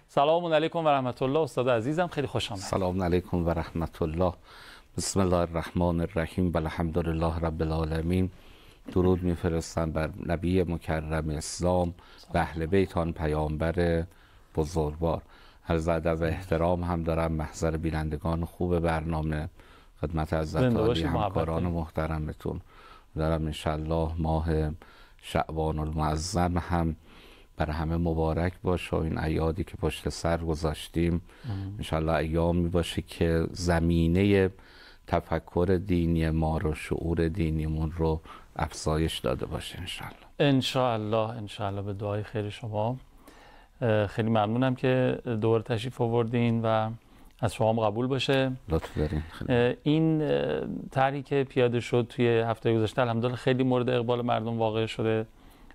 سلام علیکم و رحمت الله. استاد عزیزم خیلی خوش آمدید. سلام علیکم و رحمت الله. بسم الله الرحمن الرحیم و الحمد لله رب العالمین. درود میفرستم بر نبی مکرم اسلام و اهل بیت آن پیامبر بزرگوار. عرض ادب و احترام هم دارم محضر بینندگان خوب برنامه، خدمت حضرت عالی همکاران محترمتون دارم. انشالله ماه شعبان المعظم هم بر همه مبارک باشه و این ایادی که پشت سر گذاشتیم انشالله ایامی باشه که زمینه تفکر دینی ما رو، شعور دینیمون رو افزایش داده باشه انشالله. انشالله به دعای خیر شما. خیلی ممنونم که دوباره تشریف آوردین و از شما هم قبول باشه. لطف دارین. این طرحی که پیاده شد توی هفته گذشته الحمدلله خیلی مورد اقبال مردم واقع شده.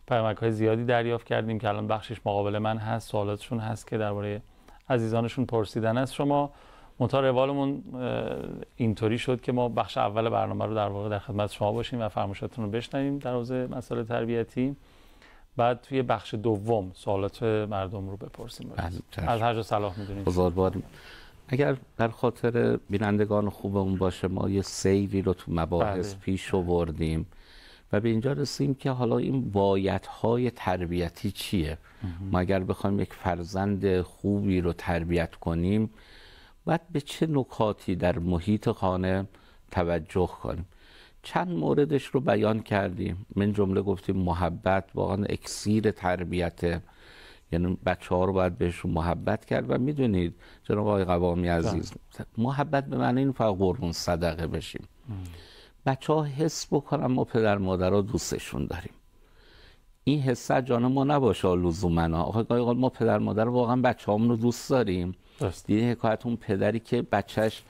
پیامک‌های زیادی دریافت کردیم که الان بخشش مقابل من هست، سوالاتشون هست که درباره عزیزانشون پرسیدن از شما. منتها روالمون اینطوری شد که ما بخش اول برنامه رو در واقع در خدمت شما باشیم و فرمایشاتتون رو بشنویم در حوزه مسائل تربیتی، بعد توی بخش دوم سوالات مردم رو بپرسیم. از هر جا صلاح می‌دونید. بزرگوار، اگر در خاطر بینندگان خوبمون باشه، ما یه سیری رو تو مباحث پیش آوردیم و به اینجا رسیم که حالا این بایدهای تربیتی چیه؟ ما اگر بخوایم یک فرزند خوبی رو تربیت کنیم باید به چه نکاتی در محیط خانه توجه کنیم؟ چند موردش رو بیان کردیم. من جمله گفتیم محبت واقعا اکسیر تربیته، یعنی بچه ها رو باید بهشون محبت کرد و میدونید جناب آقای قوامی عزیز، محبت به معنی این فقط قربون صدقه بشیم. بچه ها حس بکنن ما پدر مادر ها دوستشون داریم. این حس جان ما نباشه لزومنا. آقای ما پدر مادر واقعا بچه همون رو دوست داریم. دیدین حکایت اون پدری که بچهش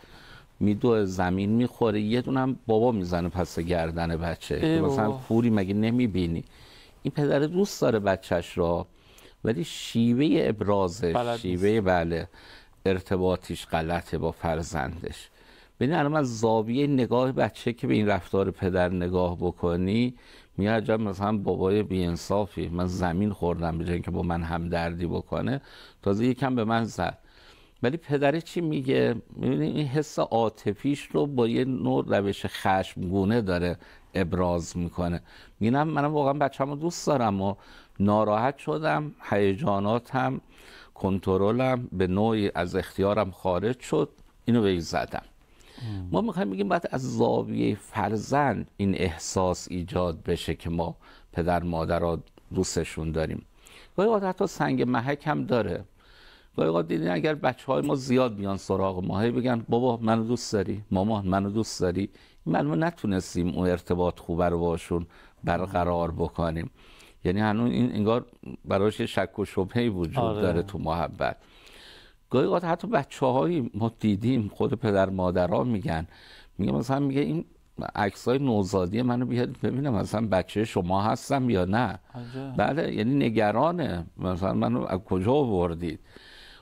میدوه زمین میخوره، یه دونم بابا میزنه پس گردن بچه، مثلا پوری مگه نمیبینی؟ این پدر دوست داره بچهش را، ولی شیوه ابرازش، شیوه ارتباطیش غلطه با فرزندش. ببین الان از زاویه نگاه بچه که به این رفتار پدر نگاه بکنی، میگه عجب مثلا بابای بی‌انصافی، من زمین خوردم به جای اینکه با من همدردی بکنه تازه یکم به من زد. ولی پدره چی میگه؟ میبینی این حس عاطفیش رو با یه نوع روش خشمگونه داره ابراز میکنه. میگم منم واقعا بچه‌مو دوست دارم و ناراحت شدم، هیجاناتم، کنترلم به نوعی از اختیارم خارج شد، اینو بهش زدم. ما میخوایم بگیم باید از زاویه فرزند این احساس ایجاد بشه که ما پدر مادرها دوستشون داریم. گاهی اوقات حتی سنگ محک هم داره. گاهی اوقات دیدین اگر بچه‌های ما زیاد بیان سراغ ما بگن بابا منو دوست داری، مامان منو دوست داری، ما نتونستیم اون ارتباط خوبه رو باشون برقرار بکنیم. یعنی هنوز این انگار براش شک و شبهه‌ای وجود داره تو محبت. گاهی اوقات حتی بچه‌های ما دیدیم خود پدر مادرها میگن مثلا میگه این عکسای نوزادی منو بیارید ببینم مثلا بچه شما هستم یا نه. بله، یعنی نگرانه مثلا منو از کجا آوردید.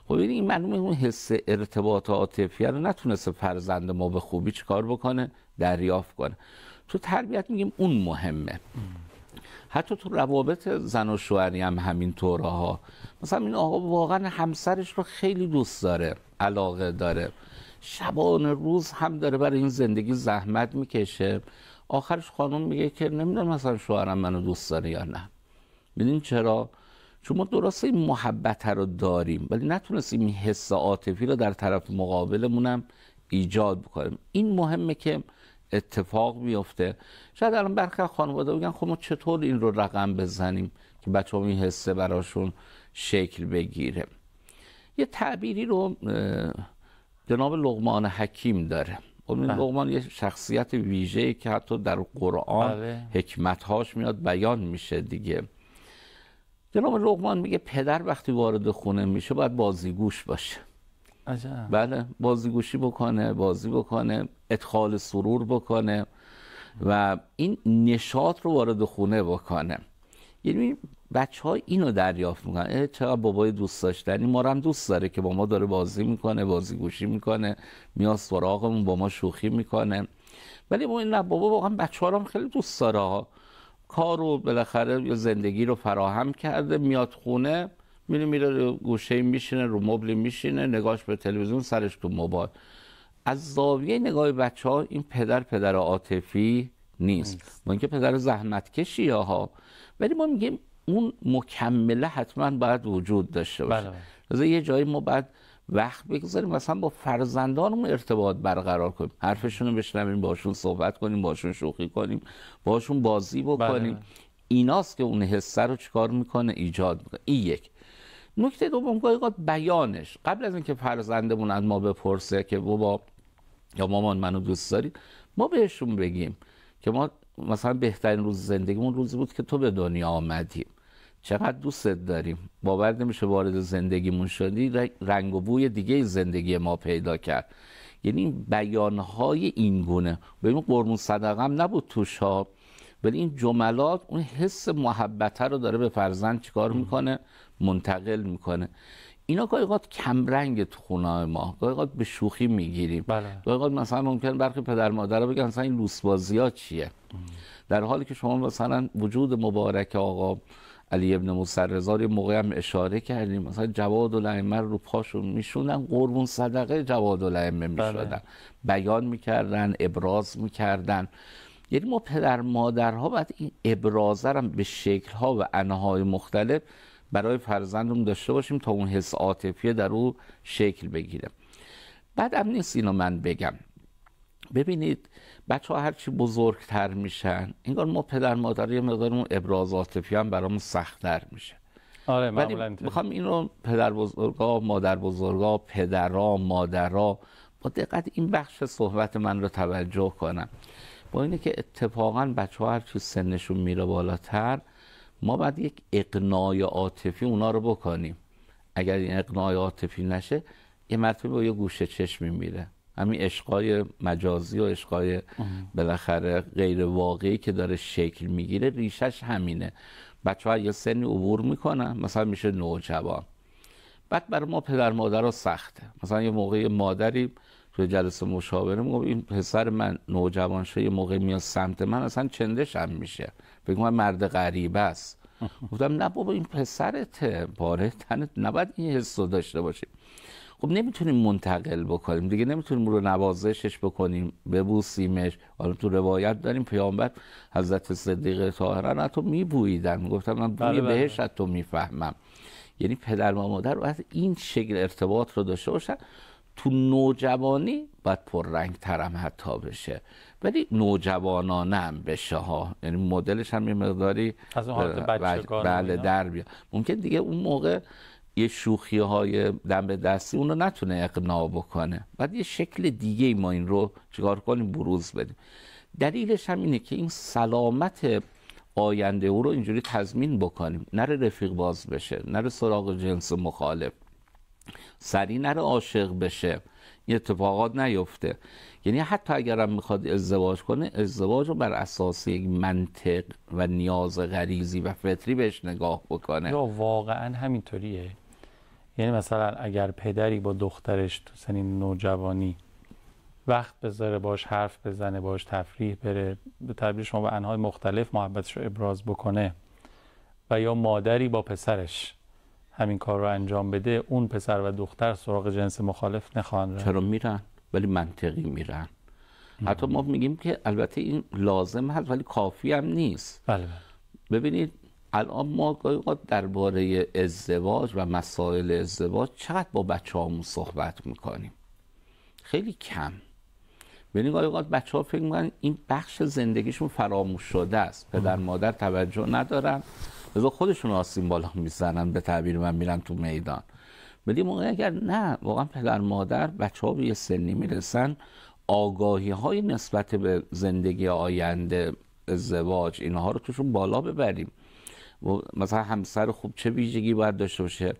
خب این معلومه اون حس ارتباط عاطفی رو نتونسته فرزند ما به خوبی چیکار بکنه، دریافت کنه. تو تربیت میگیم اون مهمه. حتی تو روابط زن و شوهری هم همین طوره ها. مثلا این آقا واقعا همسرش رو خیلی دوست داره، علاقه داره، شبان روز هم داره برای این زندگی زحمت میکشه، آخرش خانم میگه که نمیدونم مثلا شوهرم منو دوست داره یا نه. ببین چرا؟ چون ما درسته این محبت رو داریم ولی نتونستیم این حس عاطفی رو در طرف مقابلمونم ایجاد بکنیم. این مهمه که اتفاق بیفته. شاید الان برخی خانواده بگن خب ما چطور این رو رقم بزنیم که بچه‌ها این حسه براشون شکل بگیره. یه تعبیری رو جناب لقمان حکیم داره. لقمان یه شخصیت ویژه‌ای که حتی در قرآن حکمت‌هاش میاد بیان میشه دیگه. جناب لقمان میگه پدر وقتی وارد خونه میشه باید بازیگوش باشه. بله، بازیگوشی بکنه، بازی بکنه، ادخال سرور بکنه و این نشاط رو وارد خونه بکنه. یعنی بچه‌ها اینو دریافت میکنن چقدر بابای دوست داشتنی، ما رو هم دوست داره که با ما داره بازی میکنه، بازیگوشی میکنه، میاد سراغمون، با ما شوخی میکنه. ولی ما این نه، بابا واقعا بچه‌ها رو هم خیلی دوست داره، کار رو بالاخره یا زندگی رو فراهم کرده، میاد خونه میره رو گوشه میشینه، رو مبل میشینه، نگاهش به تلویزیون، سرش تو موبایل. از زاویه نگاه بچه‌ها این پدر عاطفی نیست. ما اینکه پدر زحمتکشیه ها، ولی ما میگیم اون مکمله حتما باید وجود داشته باشه. مثلا یه جایی ما باید وقت بگذاریم مثلا با فرزندانمون ارتباط برقرار کنیم، حرفشون رو بشنویم، باشون صحبت کنیم، باشون شوخی کنیم، باشون بازی بکنیم. ایناست که اون حسه رو چیکار میکنه؟ ایجاد میکنه. این یک. نکته دوم، گاهی اوقات بیانش، قبل از اینکه فرزندمون از ما بپرسه که بابا یا مامان منو دوست داری، ما بهشون بگیم که ما مثلا بهترین روز زندگیمون روزی بود که تو به دنیا آمدیم، چقدر دوستت داریم، باور نمیشه وارد زندگیمون شدی، رنگ و بوی دیگه زندگی ما پیدا کرد. یعنی بیانهای این گونه، ببین قربون صدقه هم نبود توش ها، ولی این جملات اون حس محبت رو داره به فرزند چیکار میکنه؟ منتقل میکنه. اینا گاهی اوقات کم رنگ تو خونه ما، گاهی اوقات به شوخی میگیریم. گاهی اوقات مثلا ممکن برخی پدر مادرها بگن مثلا این لوسبازی‌ها چیه؟ در حالی که شما مثلا وجود مبارک آقا علی ابن موسی رضا رو موقعی هم اشاره کردیم، مثلا جواد الائمه رو پاشون میشوندن، قربون صدقه جواد الائمه میشدن، بیان میکردن، ابراز میکردن. یعنی ما پدر مادرها باید این ابراز رو به شکل‌ها و انواع مختلف برای فرزندمون داشته باشیم تا اون حس عاطفی در او شکل بگیره. بعدم نیست اینو من بگم، ببینید بچه ها هرچی بزرگتر میشن انگار ما پدر مادر یه مقدارمون ابراز عاطفی هم برامون سخت‌تر میشه. آره ولی میخوام اینو پدر بزرگا، مادر بزرگا، پدرها، مادرها با دقت این بخش صحبت من رو توجه کنم. با اینه که اتفاقا بچه ها هرچی سنشون میره بالاتر ما باید یک اقناع عاطفی اونا رو بکنیم. اگر این اقناع عاطفی نشه یه مرتبه با یه گوشه چشمی میره. همین عشقای مجازی و عشقای بالاخره غیر واقعی که داره شکل میگیره ریشش همینه. بچه ها یه سنی عبور میکنن، مثلا میشه نوجوان، بعد برای ما پدر مادر ها سخته. مثلا یه موقع مادری توی جلسه مشاوره میگم این پسر من نوجوان شه، یه موقع میاد سمت من اصلا چندش هم میشه، بگم من مرد غریبه است. گفتم نه بابا این پسرته، باره تنت، نباید این حس رو داشته باشیم. خب نمیتونیم منتقل بکنیم دیگه، نمیتونیم رو نوازشش بکنیم، ببوسیمش. حالا تو روایت داریم پیامبر حضرت صدیقه طاهره نه تو میبوییدن، میگفتم من بوی بهش از تو میفهمم. یعنی پدر و مادر باید این شکل ارتباط رو داشته باشن. تو نوجوانی باید پررنگ ترم حتی بشه، ولی نوجوانانه هم بشه ها، یعنی مدلش هم یه مقداری از اون حالت بچگانه در بیاد. ممکن دیگه اون موقع یه شوخی های دم به دستی اون رو نتونه اقناع بکنه، بعد یه شکل دیگه ما این رو چیکار کنیم؟ بروز بدیم. دلیلش هم اینه که این سلامت آینده او رو اینجوری تضمین بکنیم، نره رفیق باز بشه، نره سراغ جنس مخالف، سری نره عاشق بشه، این اتفاقات نیفته. یعنی حتی اگرم میخواد ازدواج کنه، ازدواج رو بر اساس یک منطق و نیاز غریزی و فطری بهش نگاه بکنه. یا واقعا همینطوریه. یعنی مثلا اگر پدری با دخترش تو سنین نوجوانی وقت بذاره، باش حرف بزنه، باش تفریح بره، به تعبیر شما به انواع مختلف محبتش رو ابراز بکنه، و یا مادری با پسرش همین کار رو انجام بده، اون پسر و دختر سراغ جنس مخالف نخواهند رفت. چرا میرن؟ ولی منطقی میرن. حتی ما میگیم که البته این لازم هست ولی کافی هم نیست. بله. ببینید الان ما گاهی اوقات درباره ازدواج و مسائل ازدواج چقدر با بچه‌هامون صحبت میکنیم؟ خیلی کم. ببینید گاهی اوقات بچه‌ها فکر میکنن این بخش زندگیشون فراموش شده است، پدر مادر توجه ندارن، لذا خودشون آسین بالا میزنن، به تعبیر من میرن تو میدان. ولی موقع اگر نه واقعا پدر مادر بچه‌ها به یه سنی میرسن، آگاهی های نسبت به زندگی آینده، ازدواج، اینها رو توشون بالا ببریم. مثلا همسر خوب چه ویژگی باید داشته باشه؟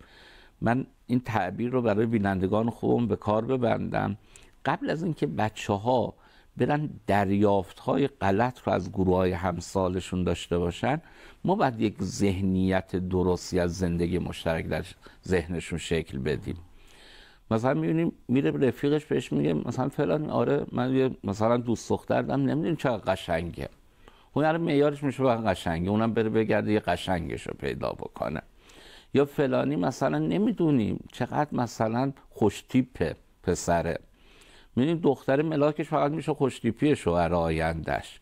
من این تعبیر رو برای بینندگان خوبم به کار ببندم. قبل از اینکه بچه‌ها برن دریافت‌های غلط رو از گروه‌های همسالشون داشته باشن، ما باید یک ذهنیت درستی از زندگی مشترک در ذهنشون شکل بدیم. مثلا می‌بینیم میره رفیقش بهش میگه مثلا فلان، آره من یه مثلا دوست دختر دارم، نمیدونیم چقدر قشنگه. اون معیارش میشه واقعا قشنگه، اونم بره بگرده یه قشنگش رو پیدا بکنه. یا فلانی مثلا نمیدونیم چقدر مثلا خوشتیپه پسره، می‌بینیم دختر ملاکش فقط میشه خوشتیپی شوهر آیندهش.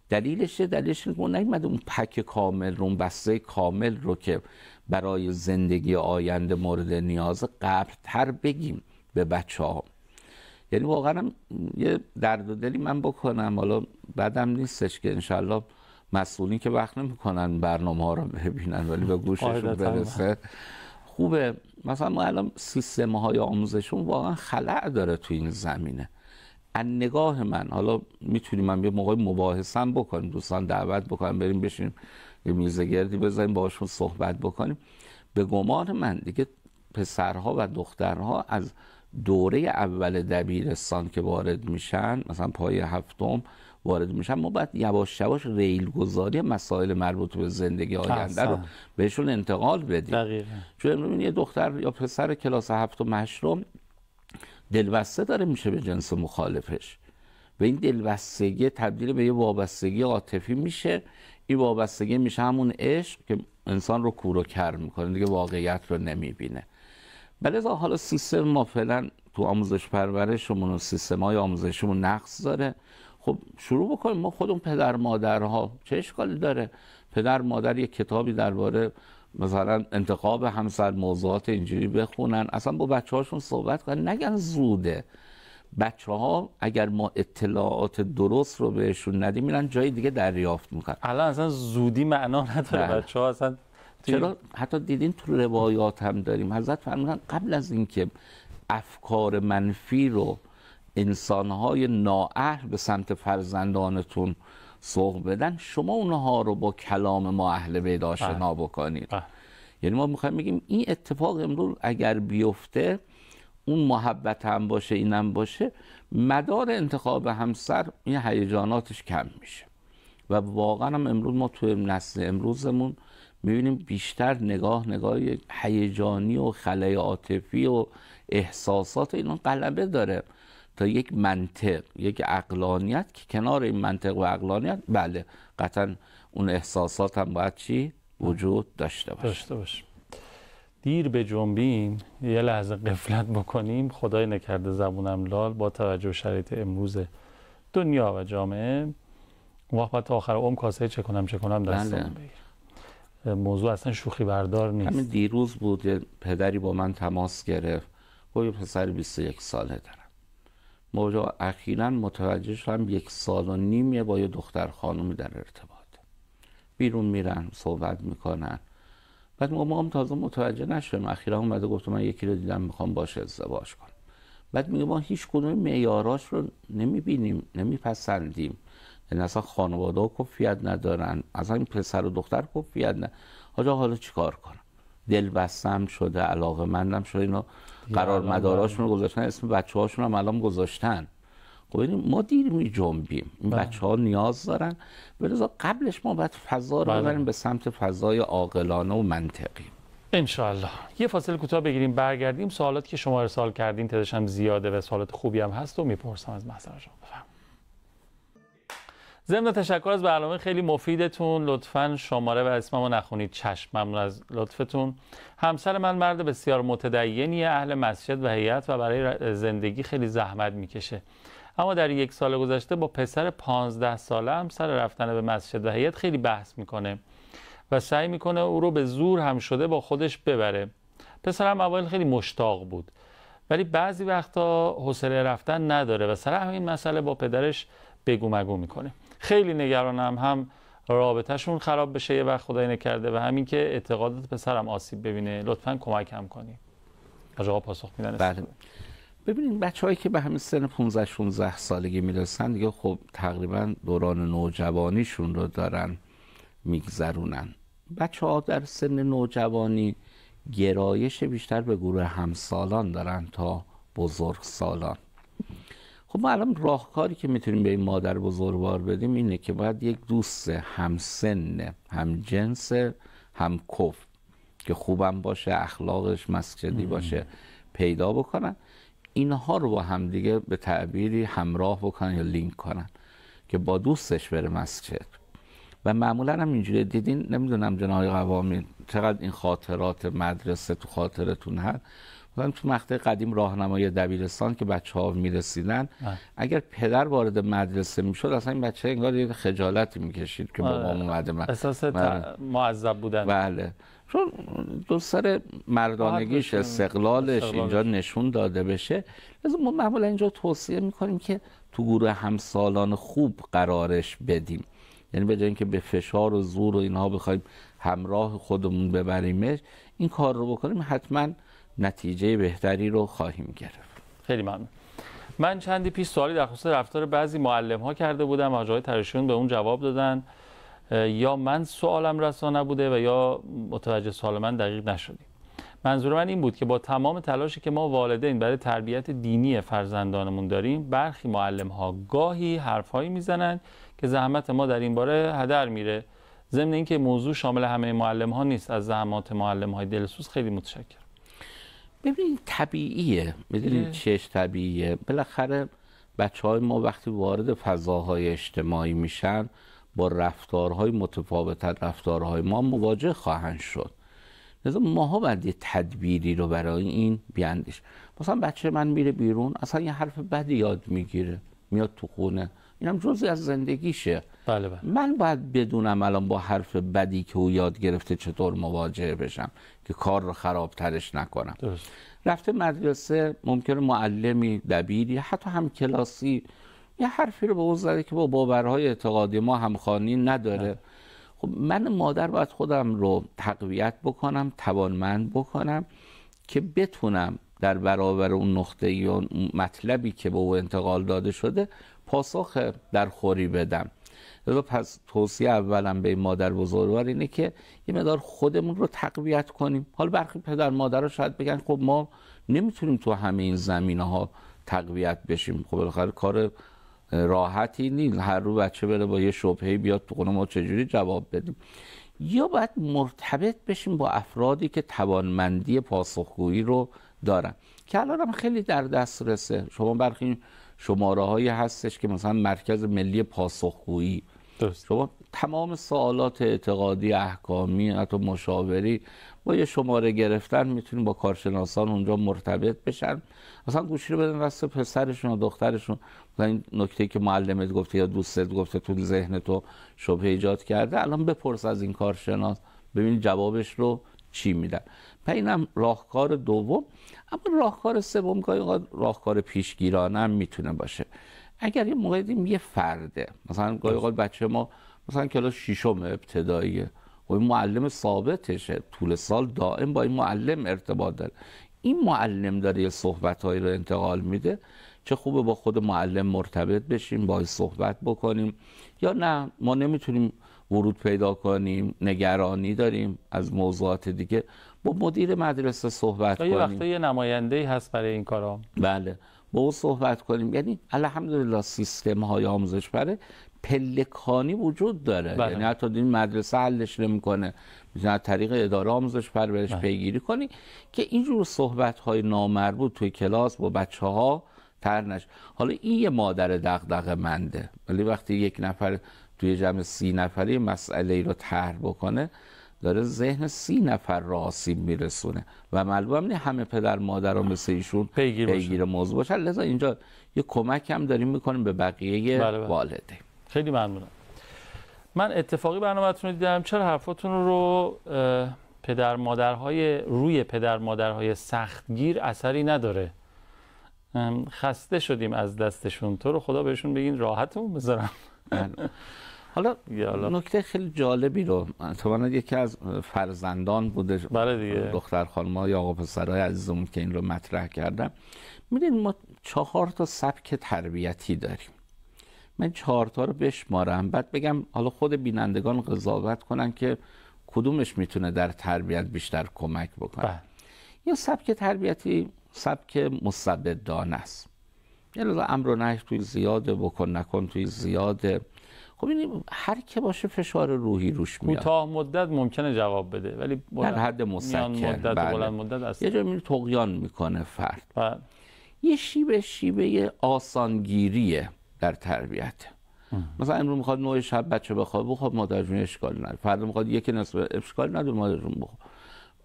دلیلش چه؟ دلیلش اینه که اون نیومده اون پک کامل رو، اون بسته کامل رو که برای زندگی آینده مورد نیاز قبل‌تر بگیم به بچه‌ها. یعنی واقعا یه درد و دلی من بکنم، حالا بعدم نیستش که انشالله مسئولین که وقت نمی‌کنن برنامه‌ها رو ببینن ولی به گوششون برسه خوبه. مثلا ما الان سیستم‌های آموزشون واقعا خلأ داره تو این زمینه. از نگاه من، حالا میتونیم من یه موقع مباحثه هم بکنیم، دوستان دعوت بکنیم بریم بشینیم یه میز گردی بزنیم باهاشون صحبت بکنیم. به گمان من دیگه پسرها و دخترها از دوره اول دبیرستان که وارد میشن، مثلا پایه هفتم وارد میشن، ما باید یواش یواش ریل گذاری مسائل مربوط به زندگی آینده رو بهشون انتقال بدیم. دقیقاً. چون امروز یه دختر یا پسر کلاس هفتم هشتم دلبسته داره میشه به جنس مخالفش و این دلبستگی تبدیل به یه وابستگی عاطفی میشه. این وابستگی میشه همون عشق که انسان رو کور و کر میکنه، دیگه واقعیت رو نمیبینه. بلکه حالا سیستم ما فعلا تو آموزش پرورشمون و سیستم‌های آموزشیمون نقص داره. خب شروع بکنیم ما خودمون پدر مادرها، چه اشکالی داره پدر مادر یک کتابی درباره مثلا انتخاب همسر، موضوعات اینجوری بخونن، اصلا با بچه‌هاشون صحبت کنن، نگن زوده. بچه‌ها اگر ما اطلاعات درست رو بهشون ندیم میرن جای دیگه دریافت میکنن. الان اصلا زودی معنا نداره. بچه‌ها اصلا چرا حتی دیدین تو روایات هم داریم حضرت فرمودن قبل از اینکه افکار منفی رو انسان‌های نااهل به سمت فرزندانتون سوق بدن، شما اونها رو با کلام ما اهل بیت آشنا بکنید. یعنی ما میخوایم بگیم این اتفاق امروز اگر بیفته، اون محبت هم باشه اینم باشه، مدار انتخاب همسر این هیجاناتش کم میشه. و واقعا هم امروز ما توی نسل امروزمون میبینیم بیشتر نگاه هیجانی و خلأ عاطفی و احساسات اینا غلبه داره تا یک منطق، یک عقلانیت که کنار این منطق و عقلانیت بله قطعا اون احساسات هم باید چی؟ وجود داشته باشه. دیر به جنبیم، یه لحظه غفلت بکنیم، خدای نکرده زبونم لال با توجه به شرایط امروز دنیا و جامعه وقت تا آخر عمر کاسه چه کنم دستم بگیر. موضوع اصلا شوخی بردار نیست. همین دیروز بود پدری با من تماس گرفت، با یه پسر 21 ساله دارم. موضوع اخیراً متوجه شدم 1.5 سال با یه دختر خانومی در ارتباط، بیرون میرن صحبت میکنن. بعد ما هم تازه متوجه نشدیم، اخیراً اومده گفت من یکی رو دیدم میخوام باش ازدواج کنم. بعد میگه ما هیچ کدوم معیاراش رو نمیبینیم، نمیپسندیم. یعنی اصلا خانواده ها کفیت ندارن، اصلا این پسر و دختر کفیت ندارن. حالا چیکار کنم؟ دل بستم شده، علاقه مندم شده، اینا قرار مداراشون رو گذاشتن، اسم بچه هاشون هم الان گذاشتن. خب ما دیر می جنبیم، این بچه ها نیاز دارن، بلذا قبلش ما باید فضا رو ببریم به سمت فضای عاقلانه و منطقی. انشاءالله. یه فاصله کوتاه بگیریم برگردیم. سوالاتی که شما ارسال کردین تعدادش هم زیاده و سوالات خوبی هم هست و میپرسم از محضر شما. بفرمایید. ضمن تشکر از برنامه خیلی مفیدتون، لطفاً شماره و اسممو نخونید، چشم، ممنون از لطفتون. همسر من مرد بسیار متدینی، اهل مسجد و هیئت و برای زندگی خیلی زحمت میکشه، اما در 1 سال گذشته با پسر 15 ساله هم سر رفتن به مسجد و هیئت خیلی بحث میکنه و سعی میکنه او رو به زور هم شده با خودش ببره. پسرم اول خیلی مشتاق بود ولی بعضی وقتا حوصله رفتن نداره و سر همین مسئله با پدرش بگو مگو میکنه. خیلی نگرانم هم رابطهشون خراب بشه یه وقت خدای نکرده و همین که اعتقادات پسرم آسیب ببینه. لطفاً کمکم کنی. آقا پاسخ میدن. بله. ببینید بچه‌هایی که به همین سن 15-16 سالگی میرسن دیگه خب تقریبا دوران نوجوانیشون رو دارن میگذرونن. بچه‌ها در سن نوجوانی گرایش بیشتر به گروه همسالان دارن تا بزرگسالان. خب ما الان راهکاری که میتونیم به این مادر بزرگوار بدیم اینه که باید یک دوست همسن، همجنس، همکف که خوبم باشه، اخلاقش مسجدی باشه پیدا بکنن، اینها رو با هم دیگه به تعبیری همراه بکنن یا لینک کنن که با دوستش بره مسجد و معمولا هم اینجوری دیدین، نمیدونم جناب قوامی چقدر این خاطرات مدرسه تو خاطرتون هست. مثلا تو مقطع قدیم راهنمای دبیرستان که بچه‌ها میرسیدن، اگر پدر وارد مدرسه میشد اصلا این بچه انگار یه خجالتی میکشید که بابام اومده، احساس معذب بودن. بله، چون دو سر مردانگیش، استقلالش اینجا نشون داده بشه. لذا ما معمولا اینجا توصیه میکنیم که تو گروه همسالان خوب قرارش بدیم، یعنی به جای اینکه به فشار و زور و اینها بخوایم همراه خودمون ببریمش، این کار رو بکنیم حتما نتیجه بهتری رو خواهیم گرفت. خیلی ممنون. من چندی پیش سوالی در خصوص رفتار بعضی معلم ها کرده بودم و آقای ترشیون به اون جواب دادن، یا من سوالم رسا نبوده و یا متوجه سوال من دقیق نشدیم. منظور من این بود که با تمام تلاشی که ما والدین برای تربیت دینی فرزندانمون داریم، برخی معلم ها گاهی حرفهایی میزنن که زحمت ما در این باره هدر میره. ضمن اینکه موضوع شامل همه معلم ها نیست. از زحمات معلم های دلسوز خیلی متشکرم. ببینید طبیعیه، میدونید چیش طبیعیه، بالاخره بچه‌های ما وقتی وارد فضاهای اجتماعی میشن با رفتارهای متفاوت از رفتارهای ما مواجه خواهند شد. لذا ماها باید یه تدبیری رو برای این بیاندیش. مثلا بچه من میره بیرون اصلا یه حرف بدی یاد میگیره، میاد تو خونه، اینم جزئی از زندگیشه. بله بله. من باید بدونم الان با حرف بدی که او یاد گرفته چطور مواجه بشم که کار رو خرابترش نکنم. درست. رفته مدرسه ممکنه معلمی، دبیری، حتی هم کلاسی یه حرفی رو به او زده که با باورهای اعتقادی ما همخوانی نداره. خب من مادر باید خودم رو تقویت بکنم، توانمند بکنم که بتونم در برابر اون نقطه یا مطلبی که به او انتقال داده شده پاسخ درخوری بدم. پس توصیه اولم به مادر بزرگوار اینه که یه مقدار خودمون رو تقویت کنیم. حالا برخی پدر مادرها شاید بگن خب ما نمیتونیم تو همه این زمینه‌ها تقویت بشیم. خب بالاخره کار راحتی نیست، هر رو بچه بره با یه شبهه‌ای بیاد تو خونه ما چجوری جواب بدیم. یا باید مرتبط بشیم با افرادی که توانمندی پاسخگویی رو دارن که الان هم خیلی در دسترسه. شما برخی شماره هایی هستش که مثلا مرکز ملی پاسخگویی، شما تمام سوالات اعتقادی، احکامی، حتی مشاوری با یه شماره گرفتن میتونیم با کارشناسان اونجا مرتبط بشن، مثلا گوشی رو بدن دست پسرشون و دخترشون. مثلا این نکته که معلمت گفته یا دوستت گفته تو ذهن تو شبهه ایجاد کرده، الان بپرس از این کارشناس ببین جوابش رو چی میدن. و اینم راهکار دوم. اما راهکار سوم گاهی راهکار پیشگیرانه هم میتونه باشه. اگر یه موقعی دیدیم یه فرده، مثلا گاهی اوقات بچه ما مثلا کلاس ششم ابتداییه و این معلم ثابتشه، طول سال دائم با این معلم ارتباط داره، این معلم داره یه صحبت‌هایی رو انتقال میده، چه خوبه با خود معلم مرتبط بشیم، باهاش صحبت بکنیم. یا نه ما نمیتونیم ورود پیدا کنیم، نگرانی داریم از موضوعات دیگه، با مدیر مدرسه صحبت کنیم. یه وقتا یه نماینده‌ای هست برای این کارا. بله، با او صحبت کنیم. یعنی الحمدلله سیستم های آموزش بره پلکانی وجود داره. بله. یعنی حتی این مدرسه حلش نمیکنه، میتونه از طریق اداره آموزش پرورش پیگیری کنی که اینجور صحبت های نامربوط توی کلاس با بچه ها تر نشه. حالا این یه مادر دغدغه منده، ولی وقتی یک نفر توی جمع 30 نفری مسئله رو طرح بکنه، داره ذهن 30 نفر را آسیب میرسونه و معلومه نه همه پدر مادر ها مثل ایشون پیگیر موضوع باشن. لذا اینجا یه کمک هم داریم میکنیم به بقیه والدین. خیلی ممنونم. من اتفاقی برنامه‌تون رو دیدم، چرا حرفاتون رو پدر مادرهای سختگیر اثری نداره؟ خسته شدیم از دستشون، تو رو خدا بهشون بگین راحتمون بذارم. حالا نکته خیلی جالبی رو اتفاقاً یکی از فرزندان بوده، دختر خانم‌ها یا آقا پسرای عزیزمون که این رو مطرح کردم. می‌دونید ما 4 تا سبک تربیتی داریم. من 4 تا رو بشمارم بعد بگم حالا خود بینندگان قضاوت کنن که کدومش میتونه در تربیت بیشتر کمک بکنه. یا سبک تربیتی سبک مستبدانه است. یعنی امر و نهی توی زیاده، بکن نکن توی زیاده. خب این هر که باشه فشار روحی روش میاد. کوتاه مدت ممکنه جواب بده ولی در حد مسکن، بلند مدت اصلا یه جایی میره طغیان میکنه فرد. یه شیوه آسانگیریه در تربیت. مثلا امروز میخواد 9 شب بچه بخواد بخواب، مادر جون اشکال نداره. فردا میخواد یک نصف، اشکال نداره، مادر جون بخواب.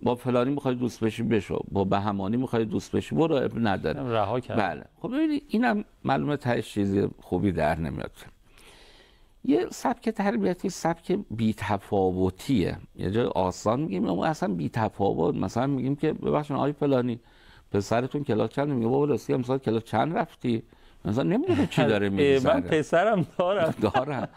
با فلانی میخوای دوست بشی بشو، با بهمانی میخوای دوست بشی برو، اب نداره. رها کرد. بله. خب ببینید اینم معلومه تهش چیزی خوبی در نمیاد. یه سبک تربیتی سبک بی‌تفاوتیه. یه جای آسان میگیم اما اصلا بی‌تفاوت. مثلا میگیم که ببخشید آقای فلانی پسرتون کلاس چند؟ میگه بابا راستی امسال کلاس چند رفتی؟ مثلا نمیدونه چی داره میگه. من پسرم دارم.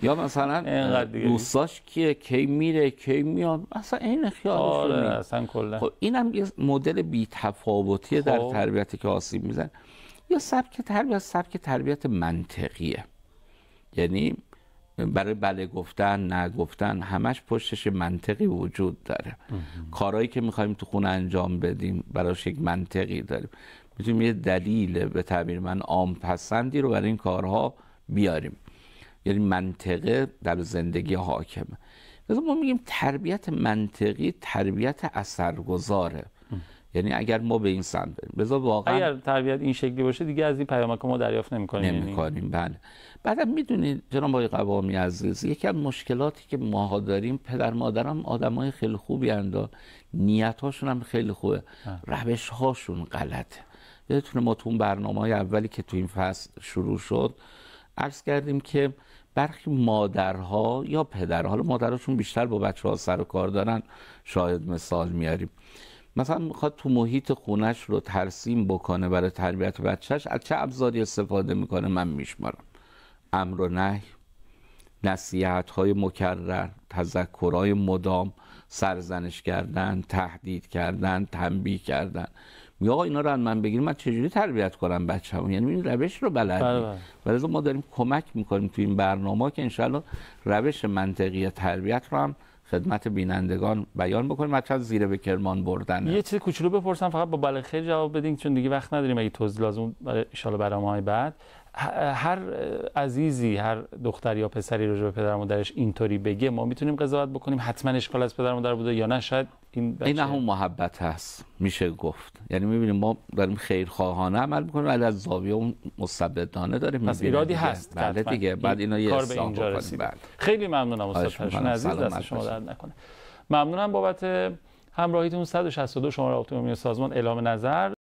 یا مثلا دوستاش کیه، کی میره، کی میاد، مثلا این خیالش رو اصلا کلا. خب اینم یه مدل بی‌تفاوتیه در تربیتی که آسیب میزنه. یا سبک تربیت منطقیه. یعنی برای بله گفتن، نه گفتن، همش پشتش منطقی وجود داره. کارهایی که میخوایم تو خونه انجام بدیم براش یک منطقی داریم. میتونیم یه دلیل به تعبیر من عام پسندی رو برای این کارها بیاریم. یعنی منطقه در زندگی حاکمه. لذا ما میگیم تربیت منطقی تربیت اثرگذاره. یعنی اگر ما به این سمت بریم، بذار واقعا اگر تربیت این شکلی باشه دیگه از این پیامک ما دریافت نمی‌کنیم. بله. بعدم میدونید جناب آقای قوامی عزیز، یکی از مشکلاتی که ما داریم، پدر مادرام آدمای خیلی خوبی اند، نیت‌هاشون هم خیلی خوبه، روش‌هاشون غلطه. یادتونه ما تو اون برنامه‌های اولی که تو این فصل شروع شد عرض کردیم که برخی مادرها یا پدرها، حالا مادراشون بیشتر با بچه‌ها سر و کار دارن، شاید مثال میاریم، مثلا میخواد تو محیط خونش رو ترسیم بکنه برای تربیت بچهش، از چه ابزاری استفاده میکنه؟ من میشمارم: امر و نهی، نصیحت‌های مکرر، تذکرهای مدام، سرزنش کردن، تهدید کردن، تنبیه کردن. میگه آقا اینا رو از من بگیریم، من چجوری تربیت کنم بچه‌مو؟ یعنی این روش رو بلدیم. ولی ما داریم کمک میکنیم تو این برنامه که انشالله روش منطقی تربیت رو هم خدمت بینندگان بیان بکنیم. مثلا زیر به کرمان بردن. یه چیز کوچولو بپرسم فقط با بله خیر جواب بدین چون دیگه وقت نداریم. اگه توضیح لازم ان شاء الله برنامه‌های بعد، هر عزیزی، هر دختر یا پسری راجع به پدر و مادرش اینطوری بگه، ما میتونیم قضاوت بکنیم حتما اشکال از پدر و مادر بوده یا نه شاید این همون محبت هست میشه گفت. یعنی میبینیم ما داریم خیرخواهانه عمل میکنیم ولی از زاویه اون مستبدانه داریم پس ایرادی هست. بله دیگه بعد اینا یه اصلاح بکنیم. خیلی ممنونم استاد پرشون عزیز، دست شما درد نکنه. ممنونم بابت همراهیتون. 162 شماره هاتون سازمان اعلام نظر.